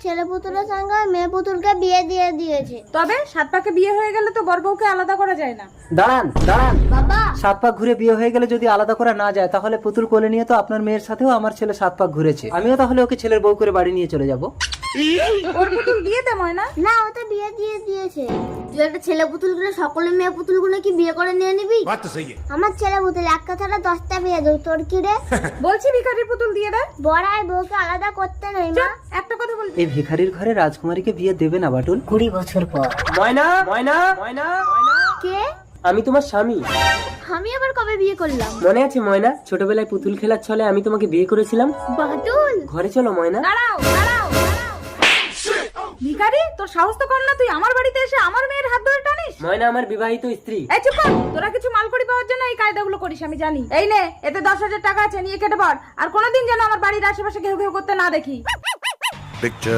ছেলে পুতুলের সঙ্গে মেয়ে পুতুলকে বিয়ে দিয়ে দিয়েছে। তবে 7 পাকে বিয়ে হয়ে গেলে তো বর বউকে আলাদা করা যায় না। দাঁড়ান দাঁড়ান, বাবা 7 পাক ঘুরে বিয়ে হয়ে গেলে যদি আলাদা করা না যায়, তাহলে পুতুল কোলে নিয়ে তো আপনার মেয়ের সাথেও আমার ছেলে 7 পাক ঘুরেছে, আমিও তাহলে ওকে ছেলের বউ করে বাড়ি নিয়ে চলে যাব। ওর পুতুল দিয়ে দে ময়না। না, ও তো বিয়ে দিয়ে দিয়েছে। তুই একটা ছেলে পুতুলগুলো সকলে মেয়ে পুতুলগুলো কি বিয়ে করে নিয়ে নিবি? আমার ছেলে পুতুল এক কথাটা 10টা বিয়ে দেব, তোর কি রে? বলছি ভিখারির পুতুল দিয়ে দে। বড়াই বউকে আলাদা করতে নেই মা। একটা কথা বল, এই ভিখারির ঘরে রাজকুমারীকে বিয়ে দেবে না বাটুল? 20 বছর পর। ময়না ময়না ময়না ময়না, কে? আমি তোমার স্বামী। আমি আবার কবে বিয়ে করলাম? মনে আছে ময়না, ছোটবেলায় পুতুল খেলার ছলে আমি তোমাকে বিয়ে করেছিলাম? বাটুল ঘরে চলো ময়না। দাঁড়াও দাঁড়াও। ভিখারি, তোর সাহস তো কম না, তুই আমার বাড়িতে এসে আমার মেয়ের হাত ধরে টানিস? ময়না আমার বিবাহিত স্ত্রী। এই চুপ কর, তোরা কিছু মালকড়ি পাওয়ার জন্য এই কায়দাগুলো করিস আমি জানি। এই নে, এতে 10,000 টাকা আছে, নিয়ে কেটে পড়। আর কোনোদিন যেন আমার বাড়ির আশেপাশে ঘেউ ঘেউ করতে না দেখি।